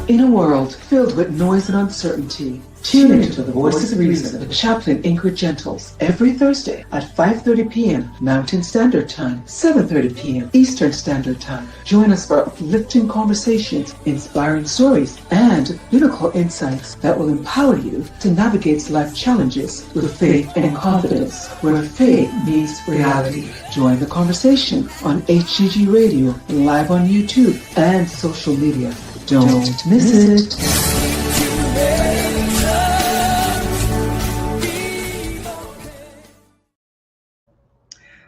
In a world filled with noise and uncertainty, tune into the Voice of Reason with Chaplain Ingrid Gentles every Thursday at 5:30 p.m. Mountain Standard Time, 7:30 p.m. Eastern Standard Time. Join us for uplifting conversations, inspiring stories, and biblical insights that will empower you to navigate life challenges with faith and confidence, where faith meets reality. Join the conversation on HGG Radio, live on YouTube, and social media. Don't miss it.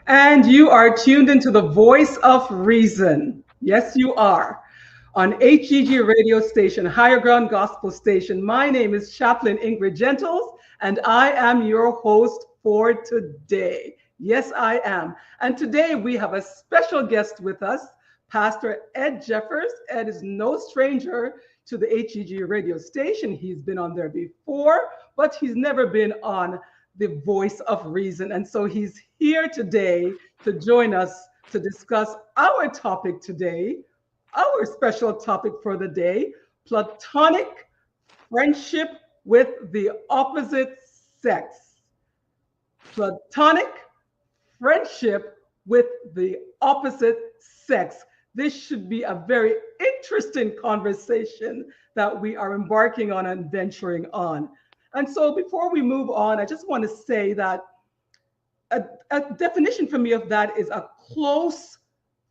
And you are tuned into the Voice of Reason. Yes, you are. On HGG radio station, Higher Ground Gospel Station. My name is Chaplain Ingrid Gentles, and I am your host for today. Yes, I am. And today we have a special guest with us, Pastor Ed Jeffers. Ed is no stranger to the HGG radio station. He's been on there before, but he's never been on the Voice of Reason. And so he's here today to join us to discuss our topic today, our special topic for the day, Platonic friendship with the opposite sex. Platonic friendship with the opposite sex. This should be a very interesting conversation that we are embarking on and venturing on. And so before we move on, I just want to say that a definition for me of that is a close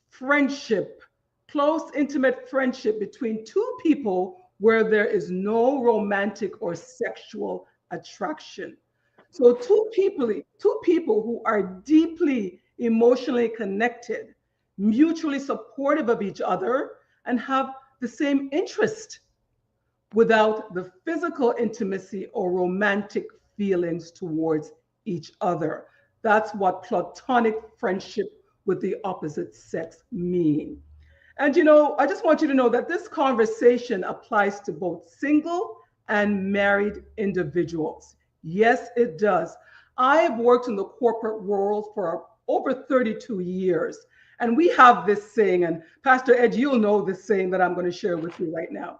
friendship, close, intimate friendship between two people where there is no romantic or sexual attraction. So two people who are deeply emotionally connected, mutually supportive of each other, and have the same interest without the physical intimacy or romantic feelings towards each other. That's what platonic friendship with the opposite sex mean. And I just want you to know that this conversation applies to both single and married individuals. Yes, it does. I have worked in the corporate world for over 32 years. And we have this saying, and Pastor Ed, you'll know this saying that I'm going to share with you right now.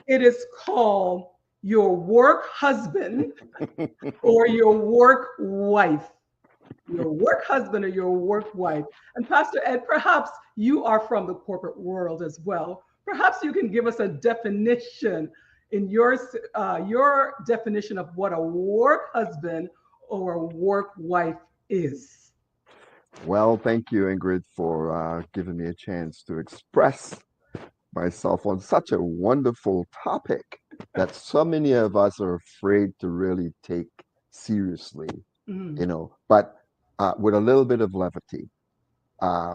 It is called your work husband or your work wife. Your work husband or your work wife. And Pastor Ed, perhaps you are from the corporate world as well. Perhaps you can give us a definition in your definition of what a work husband or a work wife is. Well, thank you, Ingrid, for giving me a chance to express myself on such a wonderful topic that so many of us are afraid to really take seriously, but with a little bit of levity.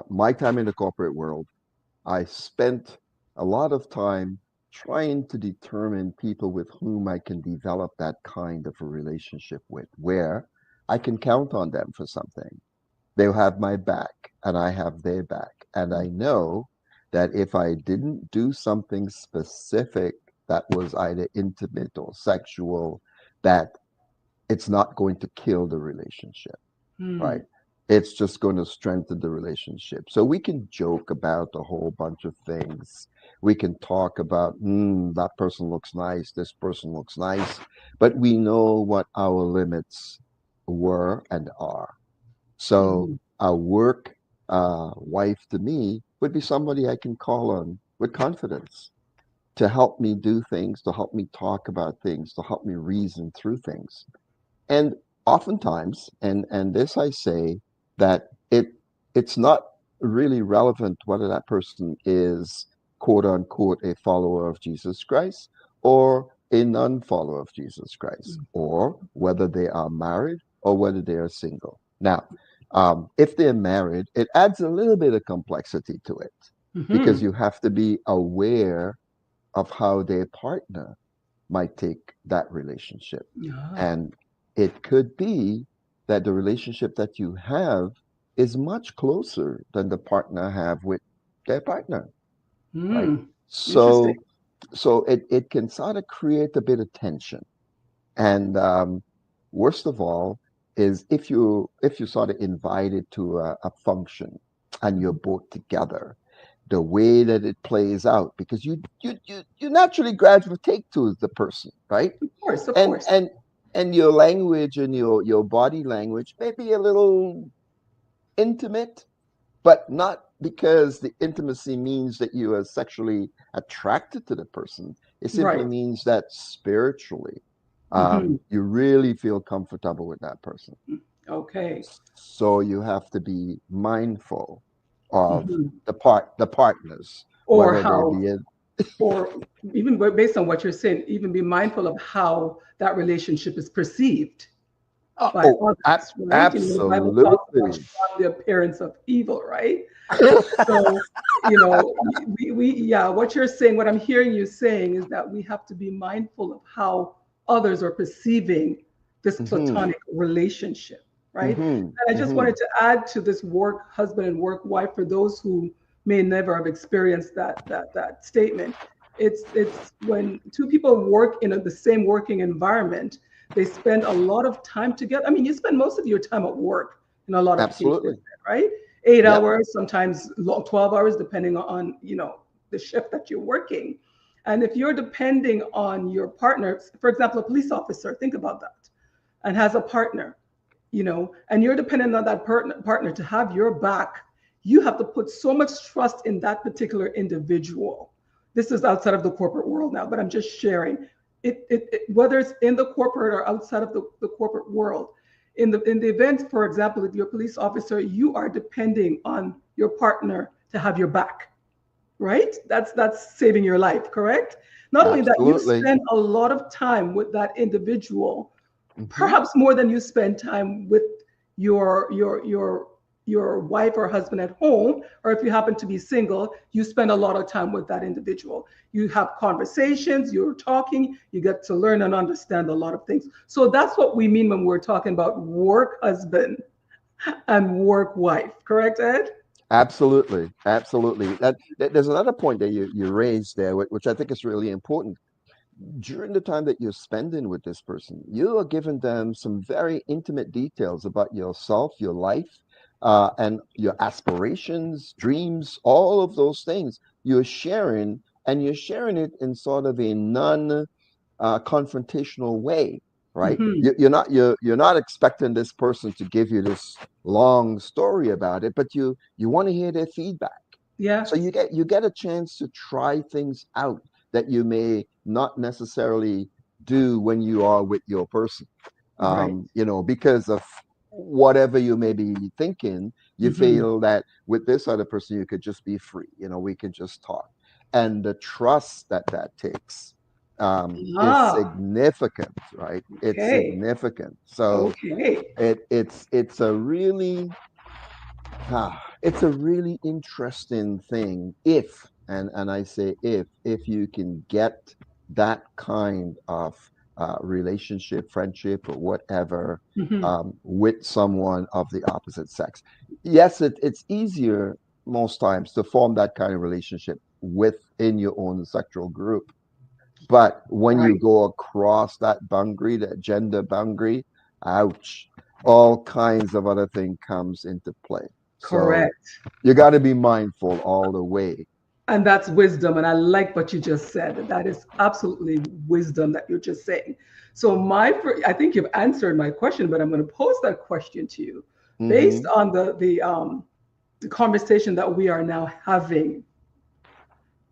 My time in the corporate world, I spent a lot of time trying to determine people with whom I can develop that kind of a relationship with, where I can count on them for something. They'll have my back and I have their back. And I know that if I didn't do something specific that was either intimate or sexual, that it's not going to kill the relationship, right? It's just going to strengthen the relationship. So we can joke about a whole bunch of things. We can talk about, that person looks nice, this person looks nice, but we know what our limits were and are. So a work wife to me would be somebody I can call on with confidence to help me do things, to help me talk about things, to help me reason through things. And oftentimes, and this I say, that it's not really relevant whether that person is quote unquote a follower of Jesus Christ or a non-follower of Jesus Christ, or whether they are married or whether they are single. Now, if they're married, it adds a little bit of complexity to it because you have to be aware of how their partner might take that relationship. And it could be that the relationship that you have is much closer than the partner have with their partner. Right? So it can sort of create a bit of tension. And worst of all is if you sort of invited to a function and you're both together, the way that it plays out, because you naturally gravitate to the person, right? Of And course. and your language and your body language may be a little intimate, but not because the intimacy means that you are sexually attracted to the person. It simply Right. means that spiritually, Hmm. you really feel comfortable with that person. Okay. So you have to be mindful of Hmm. the partners, Or whether they how, be in. or even based on what you're saying, even be mindful of how that relationship is perceived by Oh, others, right? The Bible talks about absolutely. shun the appearance of evil, right? So, yeah, what you're saying, what I'm hearing you saying is that we have to be mindful of how others are perceiving this Hmm. platonic relationship, right? Hmm. And I just Hmm. wanted to add to this work husband and work wife for those who may never have experienced that statement. It's when two people work in the same working environment, they spend a lot of time together. I mean, you spend most of your time at work in a lot of cases, Absolutely. right? Eight Yep. hours, sometimes 12 hours, depending on, the shift that you're working. And if you're depending on your partner, for example, a police officer, think about that, and has a partner, and you're dependent on that partner to have your back, you have to put so much trust in that particular individual. This is outside of the corporate world now, but I'm just sharing whether it's in the corporate or outside of the corporate world. In the event, for example, if you're a police officer, you are depending on your partner to have your back, right? That's saving your life, correct? Not only that, you Absolutely. spend a lot of time with that individual, Hmm. perhaps more than you spend time with your wife or husband at home, or if you happen to be single, you spend a lot of time with that individual. You have conversations, you're talking, you get to learn and understand a lot of things. So that's what we mean when we're talking about work husband and work wife, correct, Ed? Absolutely. Absolutely. There's another point that you raised there, which I think is really important. During the time that you're spending with this person, you are giving them some very intimate details about yourself, your life, and your aspirations, dreams, all of those things you're sharing, and you're sharing it in sort of a non confrontational way, right? Mm-hmm. You're not expecting this person to give you this long story about it, but you want to hear their feedback. So Yes. you get a chance to try things out that you may not necessarily do when you are with your person. Right. Because of whatever you may be thinking, you Mm-hmm. feel that with this other person you could just be free. We can just talk, and the trust that takes is Ah, significant, right? It's okay. significant. So Okay. it's a really it's a really interesting thing if, and I say if you can get that kind of relationship, friendship, or whatever Mm-hmm. with someone of the opposite sex. Yes, it's easier most times to form that kind of relationship within your own sexual group. But when you Right. go across that boundary, that gender boundary, ouch, all kinds of other thing comes into play. So Correct. you got to be mindful all the way. And that's wisdom. And I like what you just said. That is absolutely wisdom that you're just saying. So I think you've answered my question, but I'm going to pose that question to you, based Hmm. on the conversation that we are now having,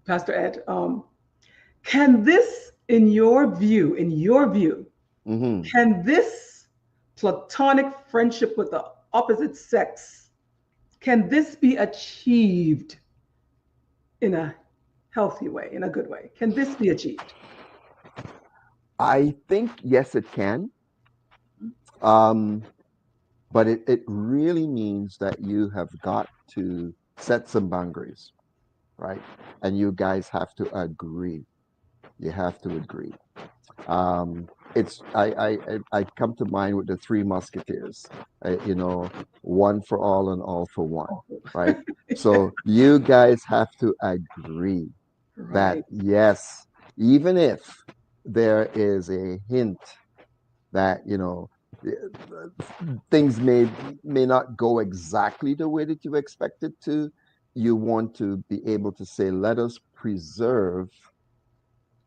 Pastor Ed. Can this, in your view, Hmm. can this platonic friendship with the opposite sex, can this be achieved in a healthy way, in a good way? Can this be achieved? I think yes, it can. Um, but it really means that you have got to set some boundaries, right? And you guys have to agree. You have to agree. Um, it's I come to mind with the Three Musketeers. One for all and all for one, right? So you guys have to agree that Right. yes, even if there is a hint that things may not go exactly the way that you expect it to, you want to be able to say, let us preserve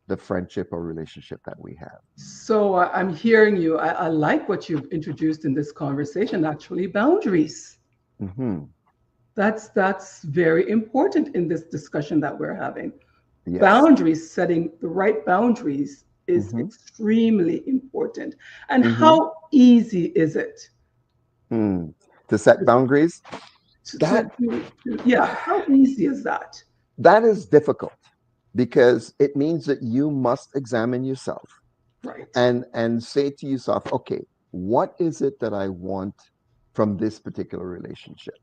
the friendship or relationship that we have. So I'm hearing you. I like what you've introduced in this conversation, actually, boundaries. Hmm. That's very important in this discussion that we're having. Yes. Boundaries, setting the right boundaries is Hmm. extremely important. And Hmm. how easy is it Mm. To set boundaries, that yeah, how easy is that? that is difficult because it means that you must examine yourself Right. and say to yourself, okay, what is it that I want from this particular relationship?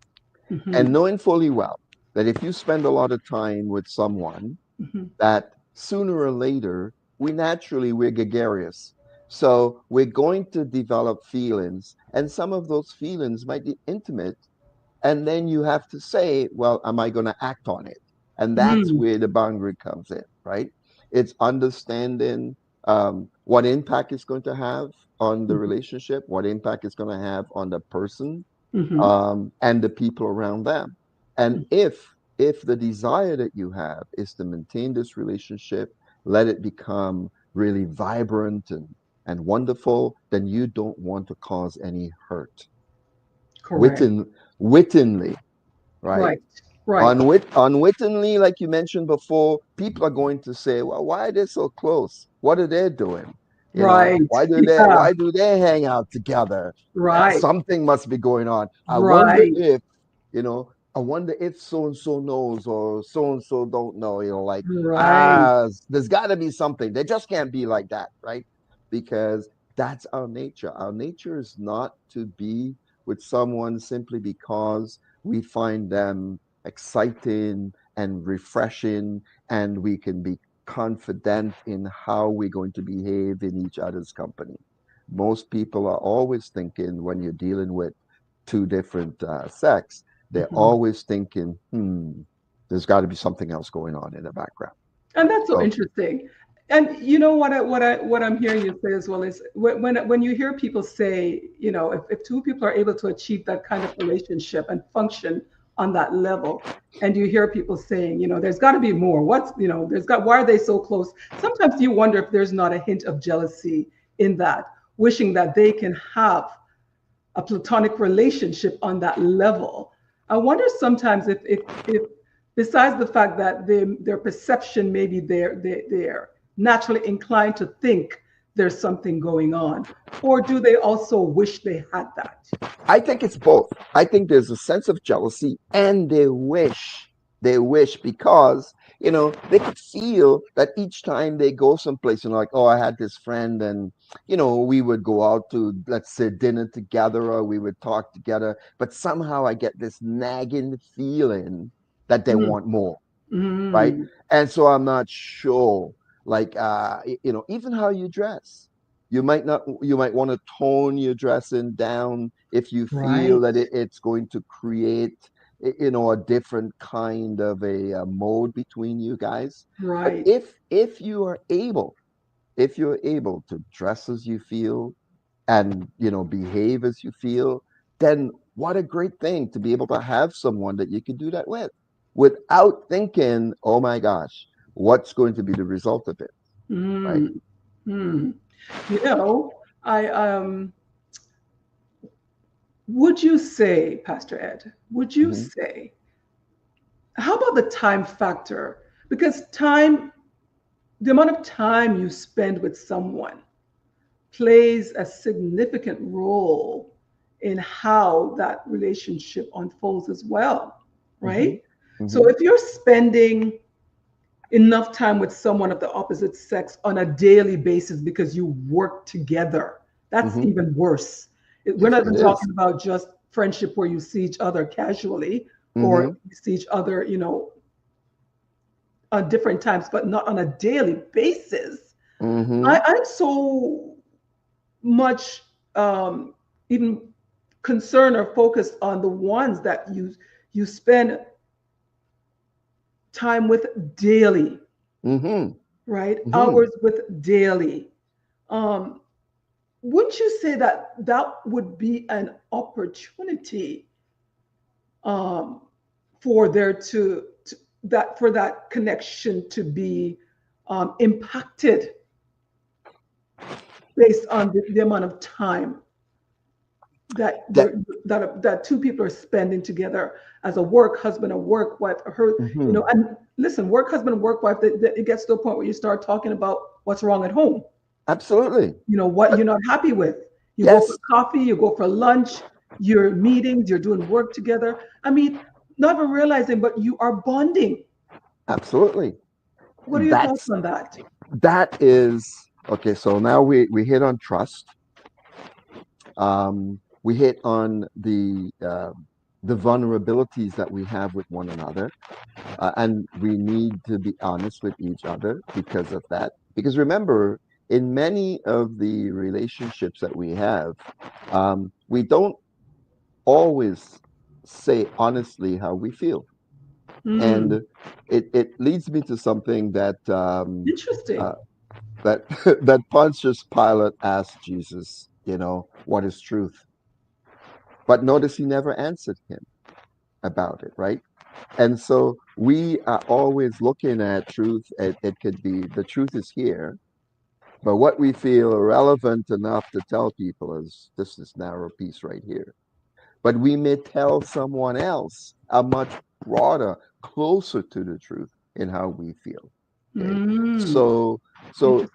And Hmm. knowing fully well that if you spend a lot of time with someone, Hmm. that sooner or later we're gregarious. So we're going to develop feelings, and some of those feelings might be intimate. And then you have to say, well, am I going to act on it? And that's Hmm. where the boundary comes in, right? It's understanding what impact it's going to have on the relationship, what impact it's going to have on the person, Hmm. and the people around them. And if the desire that you have is to maintain this relationship, let it become really vibrant and wonderful, then you don't want to cause any hurt. Correct. Wittingly, right? Right. Right. Unwittingly, like you mentioned before, people are going to say, well, why are they so close? What are they doing? You know, Right. why do they Yeah. why do they hang out together? Right. Something must be going on. Right. I wonder if so and so knows or so and so don't know, like Right. there's got to be something. They just can't be like that, right? Because that's our nature. Our nature is not to be with someone simply because we find them exciting and refreshing, and we can be confident in how we're going to behave in each other's company. Most people are always thinking when you're dealing with two different sects, they're Mhm. always thinking, there's got to be something else going on in the background. And that's so So, interesting. And you know what I'm hearing you say as well is when you hear people say, if two people are able to achieve that kind of relationship and function on that level, and you hear people saying, there's got to be more. Why are they so close? Sometimes you wonder if there's not a hint of jealousy in that, wishing that they can have a platonic relationship on that level. I wonder sometimes if besides the fact that their perception maybe they're naturally inclined to think there's something going on, or do they also wish they had that? I think it's both. I think there's a sense of jealousy and they wish because, they could feel that each time they go someplace, like, oh, I had this friend and, we would go out to, let's say, dinner together or we would talk together. But somehow I get this nagging feeling that they Mm, want more, right? mm, And so I'm not sure, like, even how you dress. You might want to tone your dressing down if you feel right, that it's going to create, a different kind of a mode between you guys. But right. if you're able to dress as you feel and behave as you feel, then what a great thing to be able to have someone that you can do that with without thinking, oh my gosh, what's going to be the result of it, right? Mm, mm. I would you say, Pastor Ed, would you Hmm. say, how about the time factor? Because time, the amount of time you spend with someone plays a significant role in how that relationship unfolds as well, Hmm. right? So Hmm. if you're spending enough time with someone of the opposite sex on a daily basis because you work together, that's Hmm. even worse. We're Yes, not it even is. talking about just friendship where you see each other casually or Hmm. you see each other, on different times, but not on a daily basis. Hmm. I'm so much even concerned or focused on the ones that you spend time with daily, Hmm. right? Hmm. Hours with daily. Um, wouldn't you say that would be an opportunity um, for there to that for that connection to be impacted based on the amount of time that That that two people are spending together as a work husband and work wife. Her, you mhm, know, and listen, work husband and work wife. That it gets to a point where you start talking about what's wrong at home. absolutely. You know what But you're not happy with. You go for yes, coffee. You go for lunch. You're meetings. You're doing work together. I mean, not even realizing, but you are bonding. absolutely. What are your thoughts That's on that? that is okay. So now we hit on trust. We hit on the vulnerabilities that we have with one another, and we need to be honest with each other because of that. Because remember, in many of the relationships that we have, we don't always say honestly how we feel, and Hmm. it leads me to something that Interesting. uh, that that Pontius Pilate asked Jesus, what is truth? But notice he never answered him about it, right? And so we are always looking at truth. It could be the truth is here, but what we feel relevant enough to tell people is this narrow piece right here. But we may tell someone else a much broader, closer to the truth in how we feel. Okay. Hmm. So Interesting.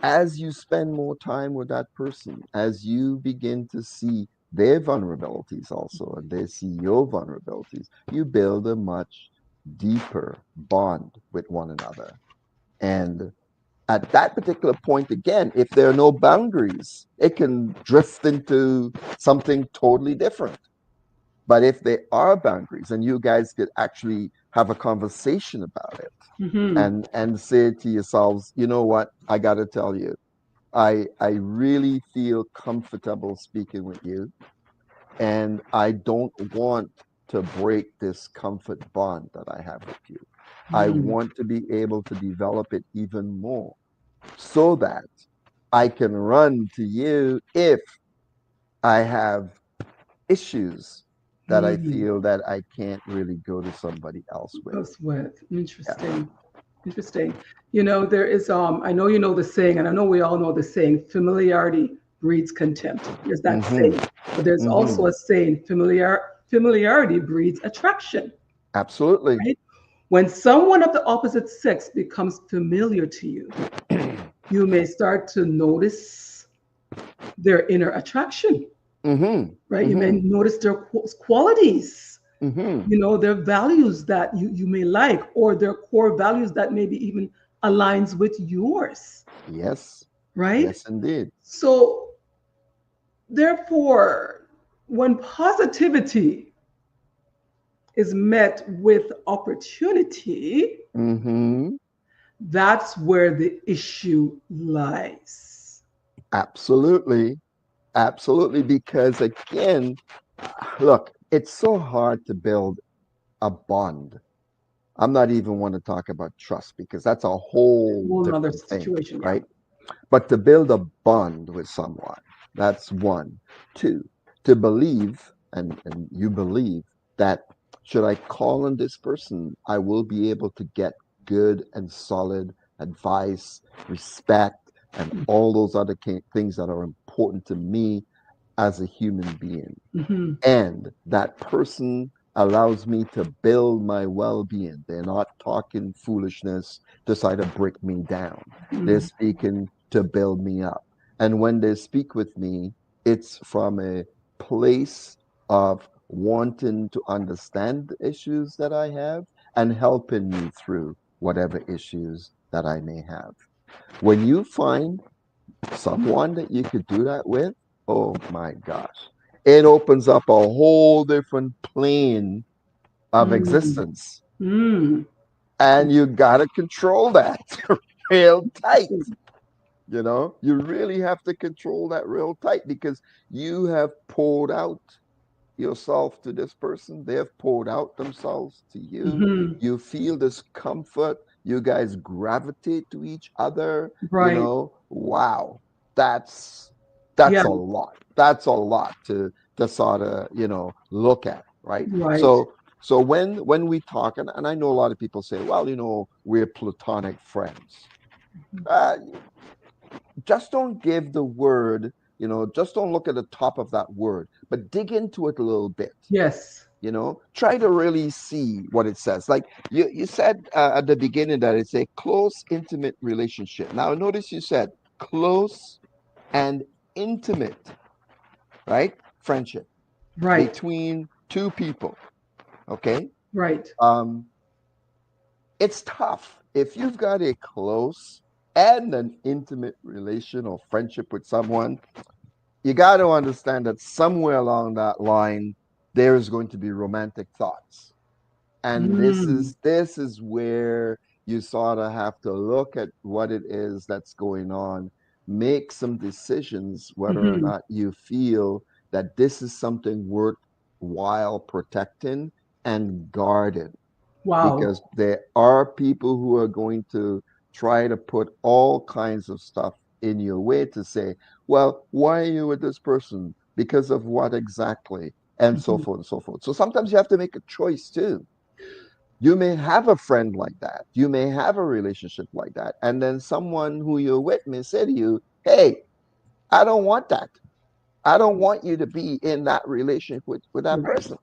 as you spend more time with that person, as you begin to see their vulnerabilities also, and they see your vulnerabilities, you build a much deeper bond with one another. And at that particular point, again, if there are no boundaries, it can drift into something totally different. But if there are boundaries and you guys could actually have a conversation about it Hmm. and say to yourselves, you know what, I got to tell you, I really feel comfortable speaking with you, and I don't want to break this comfort bond that I have with you. I Hmm. want to be able to develop it even more so that I can run to you if I have issues that I Hmm. feel that I can't really go to somebody else with. That's what. Yeah. Interesting. Interesting. You know, there is I know you know the saying, and I know we all know the saying, familiarity breeds contempt. There's that Mm-hmm. saying. But there's Mm-hmm. also a saying, familiarity breeds attraction, Absolutely. right? When someone of the opposite sex becomes familiar to you, you may start to notice their inner attraction, Mm-hmm. right? You may Mm-hmm. notice their qualities, Mm-hmm. you know, their values that you may like, or their core values that maybe even aligns with yours, Yes. right? Yes, indeed. So therefore, when positivity is met with opportunity, Mm-hmm. that's where the issue lies. Absolutely. Absolutely. Because again, look, it's so hard to build a bond. I'm not even want to talk about trust because that's a whole Whole another different thing, situation, yeah. right? But to build a bond with someone, that's one. Two, to believe, and you believe that should I call on this person, I will be able to get good and solid advice, respect, and all those other things that are important to me as a human being. Hmm. And that person allows me to build my well-being. They're not talking foolishness to try to break me down. They're Hmm. speaking to build me up. And when they speak with me, it's from a place of wanting to understand the issues that I have and helping me through whatever issues that I may have. When you find someone that you could do that with, oh my gosh, it opens up a whole different plane of Mm. existence. Mm. And you got to control that real tight. Interesting. You really have to control that real tight because you have poured out yourself to this person. They have poured out themselves to you. Hmm. You feel this comfort. You guys gravitate to each other. Right. Wow, that's that's Yeah. a lot. That's a lot to sort of look at, right? Right. So So when we talk, and I know a lot of people say, well, we're platonic friends. Uh, just don't give the word, just don't look at the top of that word, but dig into it a little bit. Yes. Try to really see what it says. Like you said at the beginning that it's a close, intimate relationship. Now, notice you said close and intimate, right? Friendship Right. between two people. Okay. Right. Um, it's tough if you've got a close and an intimate relation or friendship with someone. You got to understand that somewhere along that line, there is going to be romantic thoughts. And Mm. this is where you sort of have to look at what it is that's going on, make some decisions whether or Hmm. not you feel that this is something worthwhile protecting and guarding, Wow. because there are people who are going to try to put all kinds of stuff in your way to say, well, why are you with this person? Because of what exactly? And so Mhm. forth and so forth. So sometimes you have to make a choice too. You may have a friend like that. You may have a relationship like that. And then someone who you're with may say to you, hey, I don't want that. I don't want you to be in that relationship with that Right. person.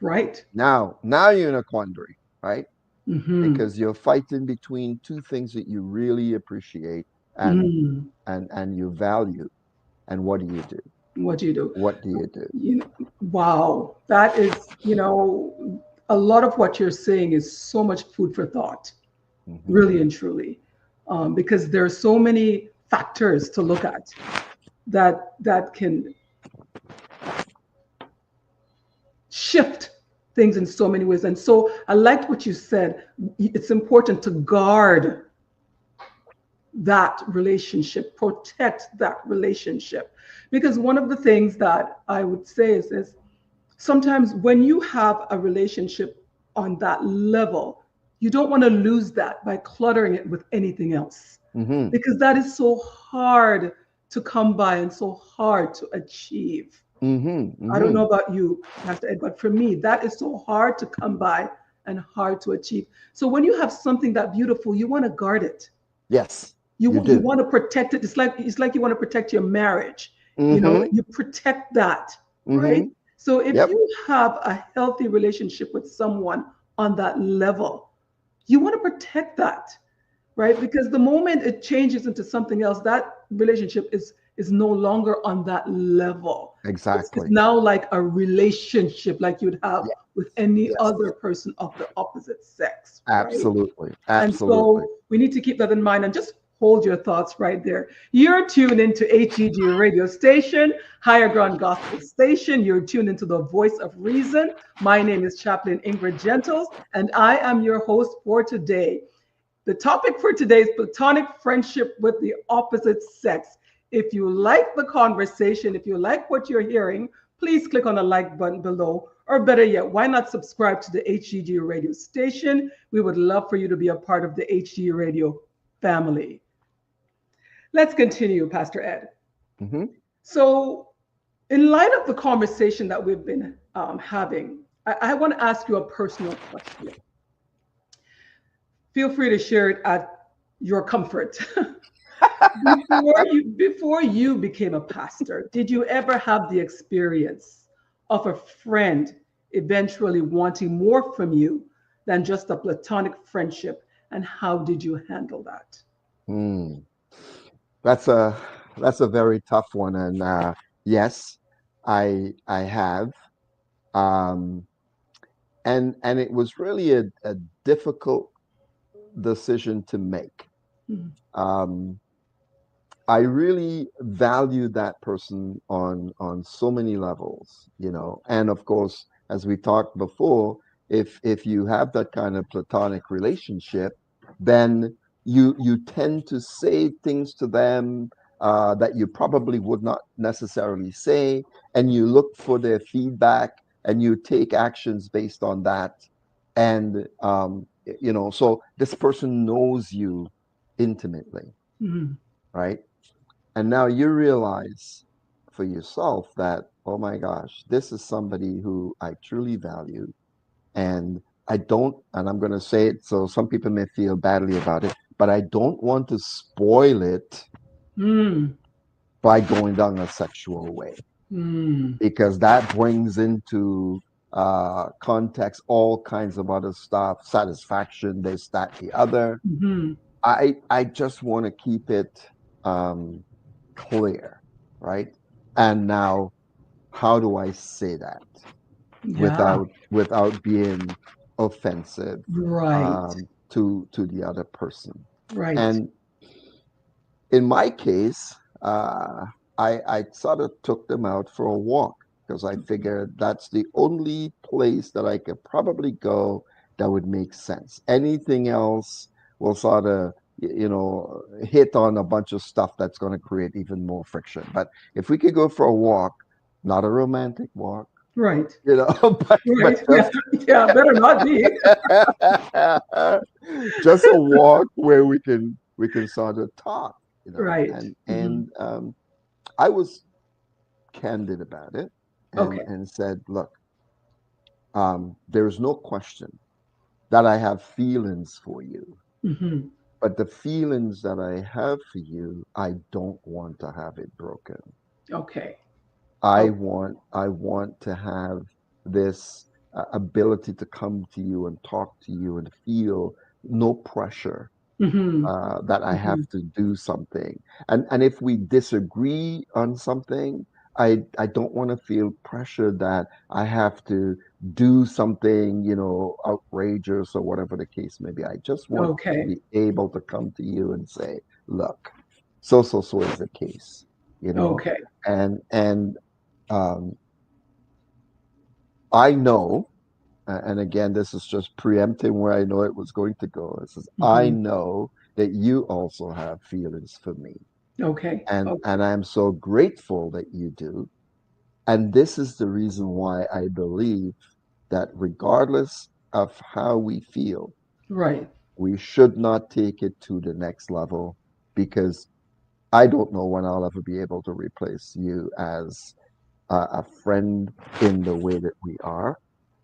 Right. Now you're in a quandary, right? Hmm. Because you're fighting between two things that you really appreciate and Mm. and you value. And what do you do? What do you do? What do you do? You know, wow. That is, a lot of what you're saying is so much food for thought, Hmm. really and truly, because there are so many factors to look at that can shift things in so many ways. And so I liked what you said. It's important to guard that relationship, protect that relationship. Because one of the things that I would say is sometimes when you have a relationship on that level, you don't want to lose that by cluttering it with anything else. Hmm. Because that is so hard to come by and so hard to achieve. Hmm. I don't Hmm. know about you, Pastor Ed, but for me, that is so hard to come by and hard to achieve. So when you have something that beautiful, you want to guard it. Yes, you You do. want to protect it. It's like you want to protect your marriage. Hmm. You protect that, right? Hmm. So if Yep. you have a healthy relationship with someone on that level, you want to protect that, right? Because the moment it changes into something else, that relationship is no longer on that level. It's Exactly. now like a relationship like you'd have Yes. with any Yes. other person of the opposite sex, right? Absolutely. And Absolutely. so we need to keep that in mind and just hold your thoughts right there. You're tuned into HEG radio station, Higher Ground Gospel Station. You're tuned into the voice of reason. My name is Chaplain Ingrid Gentles, and I am your host for today. The topic for today is platonic friendship with the opposite sex. If you like the conversation, if you like what you're hearing, please click on the like button below. Or better yet, why not subscribe to the HGG radio station? We would love for you to be a part of the HGG radio family. Let's continue, Pastor Ed. Hmm. So, in light of the conversation that we've been having, I want to ask you a personal question. Feel free to share it at your comfort. Before you became a pastor, did you ever have the experience of a friend eventually wanting more from you than just a platonic friendship? And how did you handle that? Mm. That's a that's a very tough one, and yes, I have, um, and it was really a difficult decision to make. Mhm. Um, I really value that person on so many levels, and of course, as we talked before, if you have that kind of platonic relationship, then you tend to say things to them that you probably would not necessarily say, and you look for their feedback, and you take actions based on that, and so this person knows you intimately, Mhm. right? And now you realize for yourself that, oh my gosh, this is somebody who I truly value. And and I'm going to say it, so some people may feel badly about it, but I don't want to spoil it by going down a sexual way, because that brings into context all kinds of other stuff, satisfaction, this, that, the other. I just want to keep it clear, right? And now, how do I say that Yeah. without being offensive Right. to the other person? Right. And in my case, I sort of took them out for a walk because I figured that's the only place that I could probably go that would make sense. Anything else will sort of, hit on a bunch of stuff that's going to create even more friction. But if we could go for a walk, not a romantic walk, Right. but Right. Yeah. Yeah. Better not be. just a walk where we can sort of talk, Right. and I was candid about it and Okay. said, look, there's no question that I have feelings for you, but the feelings that I have for you, I don't want to have it broken. Okay. I Okay. want to have this ability to come to you and talk to you and feel no pressure that I have to do something. And if we disagree on something, I don't want to feel pressure that I have to do something, outrageous or whatever the case may be. I just want to Okay. be able to come to you and say, look, so is the case, you know, Okay. and um, I know, and again, this is just preempting where I know it was going to go. It says, I know that you also have feelings for me. Okay. And I'm so grateful that you do. And this is the reason why I believe that regardless of how we feel, Right. we should not take it to the next level, because I don't know when I'll ever be able to replace you as a friend in the way that we are.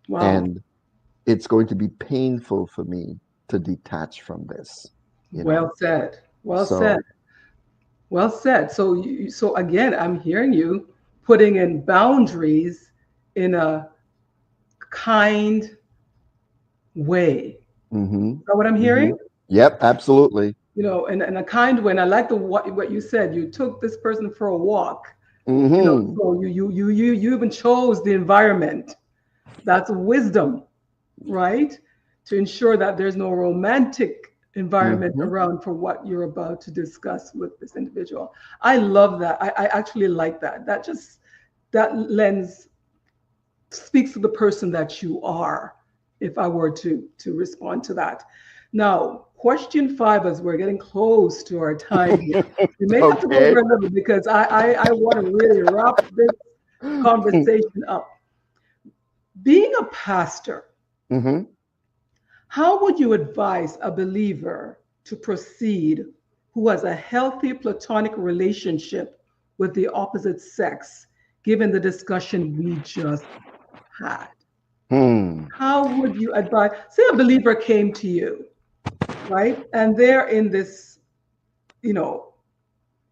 Wow. And it's going to be painful for me to detach from this, you Well know. said. Well said. So, Well said. So so again, I'm hearing you putting in boundaries in a kind way. hmm Is that what I'm hmm hearing? yep, absolutely. In a kind way. And I like what you said. You took this person for a walk. hmm So you even chose the environment. That's wisdom, right? To ensure that there's no romantic environment hmm around for what you're about to discuss with this individual. I love that. I actually like that. That lens speaks to the person that you are, if I were to respond to that. Now, question 5, as we're getting close to our time here. We may have to go Okay. over a little because I want to really wrap this conversation up. Being a pastor, hmm how would you advise a believer to proceed who has a healthy platonic relationship with the opposite sex, given the discussion we just had? Hmm. How would you advise? Say a believer came to you, right? And they're in this, you know,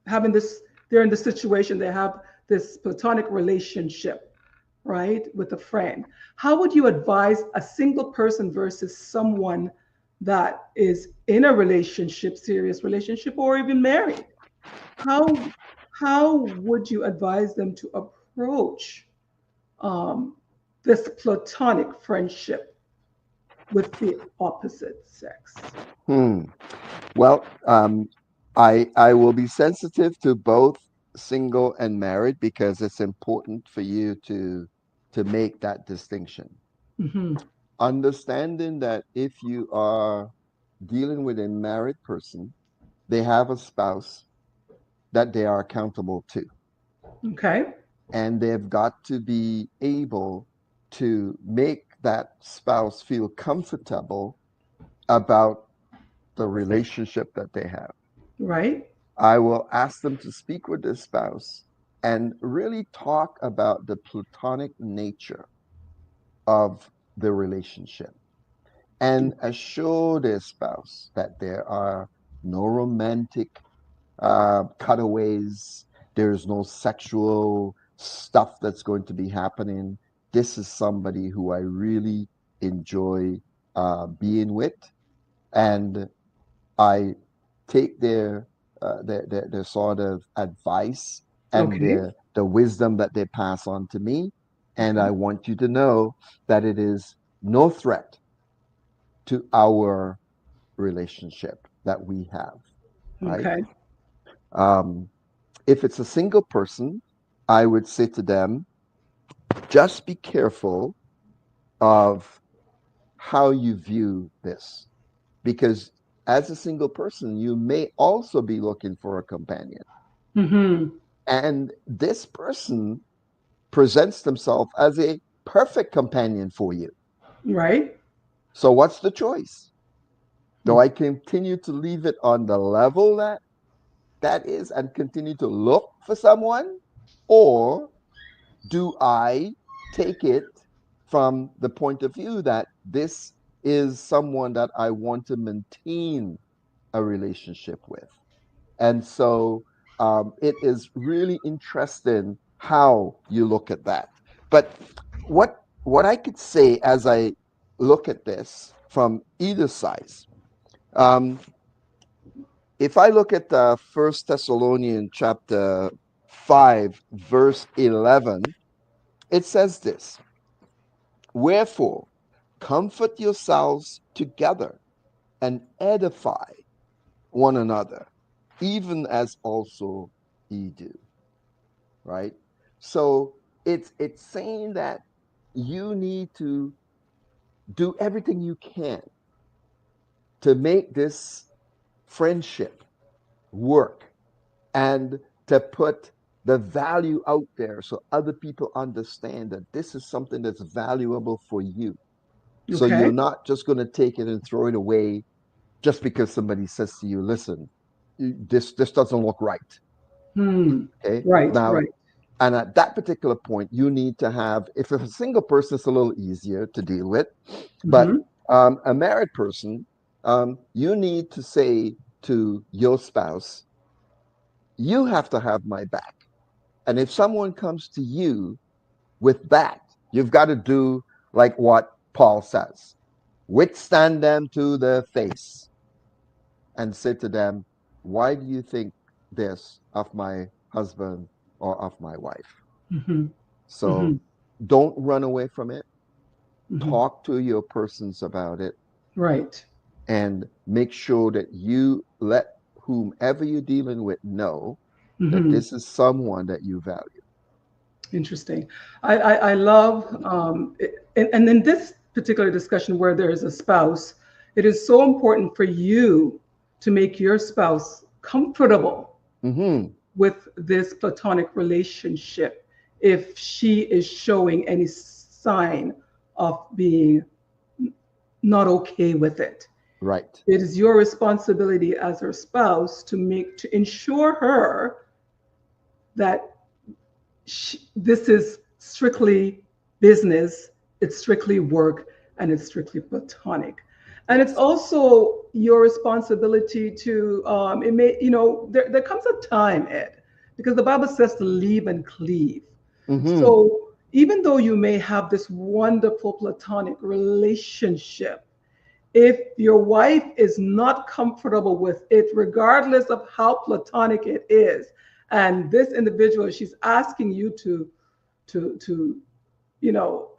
having this, they're in the situation, they have this platonic relationship, right, with a friend. How would you advise a single person versus someone that is in a relationship, serious relationship, or even married? How how would you advise them to approach um, this platonic friendship with the opposite sex? Hmm. Well, I will be sensitive to both single and married, because it's important for you to make that distinction. Hmm. Understanding that if you are dealing with a married person, they have a spouse that they are accountable to, Okay. and they've got to be able to make that spouse feel comfortable about the relationship that they have. Right. I will ask them to speak with their spouse and really talk about the platonic nature of the relationship and assure their spouse that there are no romantic cutaways, there's no sexual stuff that's going to be happening. This is somebody who I really enjoy being with, and I take their sort of advice and Okay. the wisdom that they pass on to me, and Okay. I want you to know that it is no threat to our relationship that we have, right? Okay. Um, if it's a single person, I would say to them, just be careful of how you view this, because as a single person, you may also be looking for a companion. Mm-hmm. And this person presents themselves as a perfect companion for you. Right. So, what's the choice? Do I continue to leave it on the level that is and continue to look for someone? Or do I take it from the point of view that this is someone that I want to maintain a relationship with? And so it is really interesting how you look at that. But what I could say as I look at this from either side, um, if I look at First Thessalonians chapter 5, verse 11, it says this: Wherefore, comfort yourselves together and edify one another, even as also ye do. Right? So it's saying that you need to do everything you can to make this friendship work and to put the value out there so other people understand that this is something that's valuable for you. So Okay. you're not just going to take it and throw it away just because somebody says to you, listen, this doesn't look right. Hmm. Okay. Right. Now, Right. and at that particular point, you need to have, if it's a single person, it's a little easier to deal with. But Mm-hmm. a married person, you need to say to your spouse, you have to have my back. And if someone comes to you with that, you've got to do like what Paul says: withstand them to the face and say to them, why do you think this of my husband or of my wife? Mm-hmm. Mm-hmm. So don't run away from it. Mm-hmm. Talk to your persons about it Right. and make sure that you let whomever you're dealing with know that Mm-hmm. this is someone that you value. Interesting. I love, and in this particular discussion where there is a spouse, it is so important for you to make your spouse comfortable Mm-hmm. with this platonic relationship if she is showing any sign of being not okay with it. Right. It is your responsibility as her spouse to ensure her that this is strictly business, it's strictly work, and it's strictly platonic. And it's Yes. also your responsibility to, it may, there comes a time, Ed, because the Bible says to leave and cleave. Mm-hmm. So even though you may have this wonderful platonic relationship, if your wife is not comfortable with it, regardless of how platonic it is, and this individual, she's asking you to,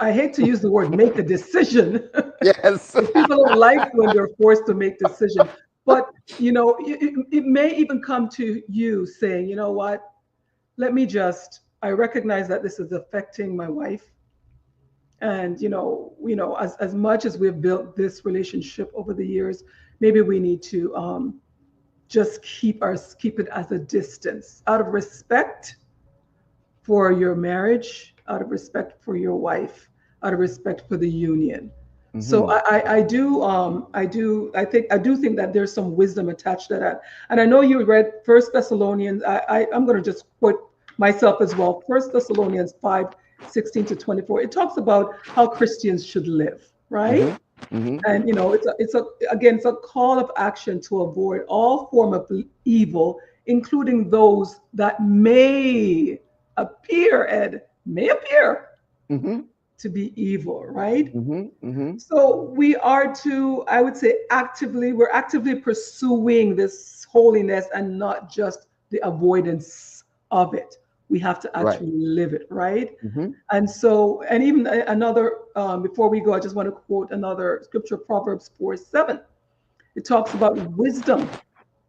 I hate to use the word make a decision. Yes. People don't like when they're forced to make decisions, but it may even come to you saying, you know what, I recognize that this is affecting my wife. And as much as we've built this relationship over the years, maybe we need to just keep it as a distance, out of respect for your marriage, out of respect for your wife, out of respect for the union. So Mm-hmm. I do think that there's some wisdom attached to that. And I know you read First Thessalonians. I'm going to just quote myself as well. First Thessalonians 5 16 to 24, it talks about how Christians should live, right? And it's a call of action to avoid all form of evil, including those that may appear to be evil, right? So we are to, I would say, we're actively pursuing this holiness and not just the avoidance of it. We have to actually live it, right? And so, and even another, before we go, I just want to quote another scripture, Proverbs 4:7. It talks about wisdom,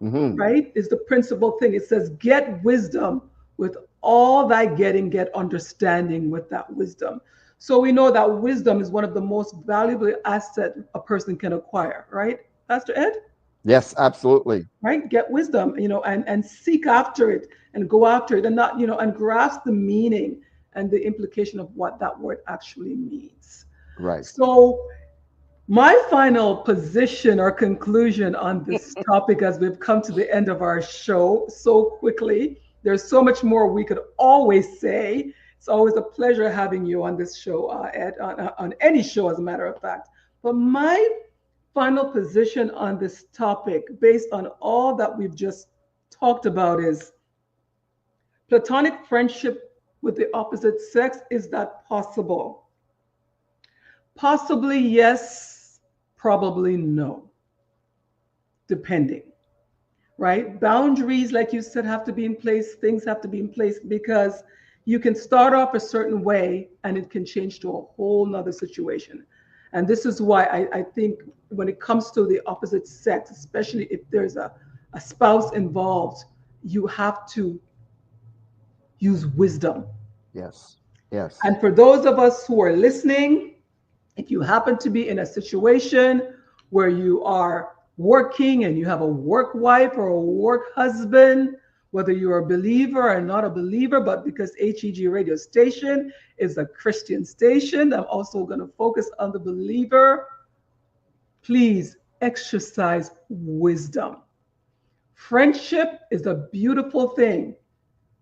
right? Is the principal thing. It says, get wisdom, with all thy getting, get understanding with that wisdom. So we know that wisdom is one of the most valuable assets a person can acquire, right, Pastor Ed? Yes, absolutely. Right? Get wisdom, and seek after it and go after it and not, and grasp the meaning and the implication of what that word actually means. Right. So my final position or conclusion on this topic, as we've come to the end of our show so quickly, there's so much more we could always say. It's always a pleasure having you on this show, Ed, on any show, as a matter of fact. But my final position on this topic, based on all that we've just talked about, is Platonic friendship with the opposite sex. Is that possible? Possibly yes, probably no, depending, right? Boundaries, like you said, have to be in place. Things have to be in place, because you can start off a certain way and it can change to a whole nother situation. And this is why I think when it comes to the opposite sex, especially if there's a spouse involved, you have to use wisdom. Yes. Yes. And for those of us who are listening, if you happen to be in a situation where you are working and you have a work wife or a work husband, whether you're a believer or not a believer, but because HEG radio station is a Christian station, I'm also going to focus on the believer. Please exercise wisdom. Friendship is a beautiful thing,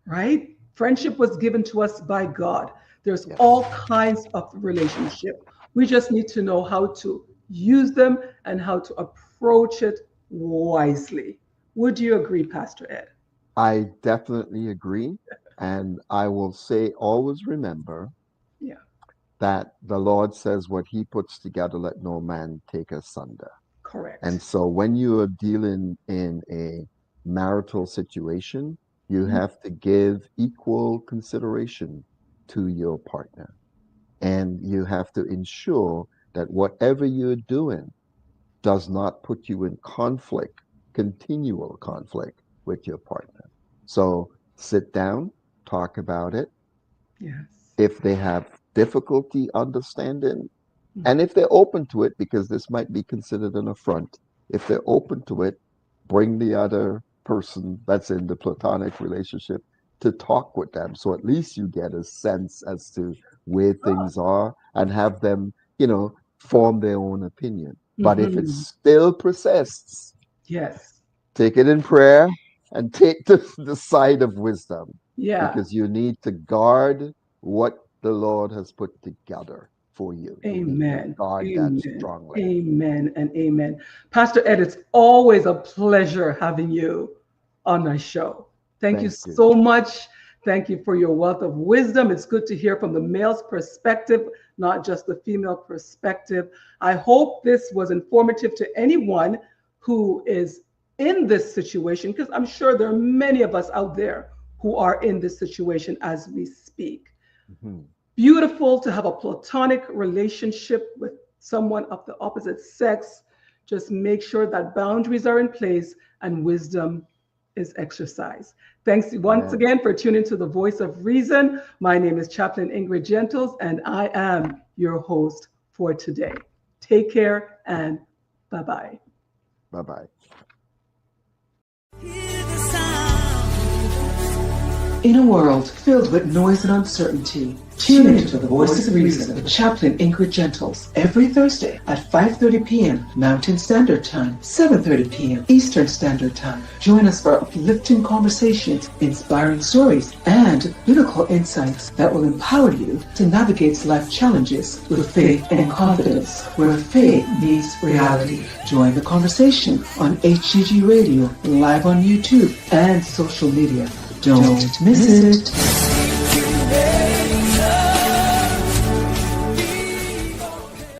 right? Friendship was given to us by God. There's all kinds of relationship. We just need to know how to use them and how to approach it wisely. Would you agree, Pastor Ed? I definitely agree. And I will say, always remember that the Lord says, what he puts together, let no man take asunder. Correct. And so when you are dealing in a marital situation, you have to give equal consideration to your partner. And you have to ensure that whatever you're doing does not put you in conflict, continual conflict with your partner. So sit down, talk about it. Yes. If they have difficulty understanding, and if they're open to it, because this might be considered an affront, if they're open to it, bring the other person that's in the platonic relationship to talk with them. So at least you get a sense as to where things are and have them, form their own opinion. But if it still persists, take it in prayer and take the side of wisdom. Because you need to guard what the Lord has put together for you. Amen. Guard Amen. that strongly. Amen and amen. Pastor Ed, it's always a pleasure having you on my show. Thank you so much. Thank you for your wealth of wisdom. It's good to hear from the male's perspective, not just the female perspective. I hope this was informative to anyone who is in this situation, because I'm sure there are many of us out there who are in this situation as we speak. Beautiful to have a platonic relationship with someone of the opposite sex. Just make sure that boundaries are in place and wisdom is exercised. Thanks once again for tuning to the Voice of Reason. My name is Chaplain Ingrid Gentles, and I am your host for today. Take care and bye-bye. Bye-bye. Hear the sound In a world filled with noise and uncertainty, tune into the Voice of Reason with Chaplain Ingrid Gentles every Thursday at 5:30 p.m. Mountain Standard Time, 7:30 p.m. Eastern Standard Time. Join us for uplifting conversations, inspiring stories, and biblical insights that will empower you to navigate life challenges with faith and confidence, where faith meets reality. Join the conversation on HGG Radio, live on YouTube, and social media. Don't miss it.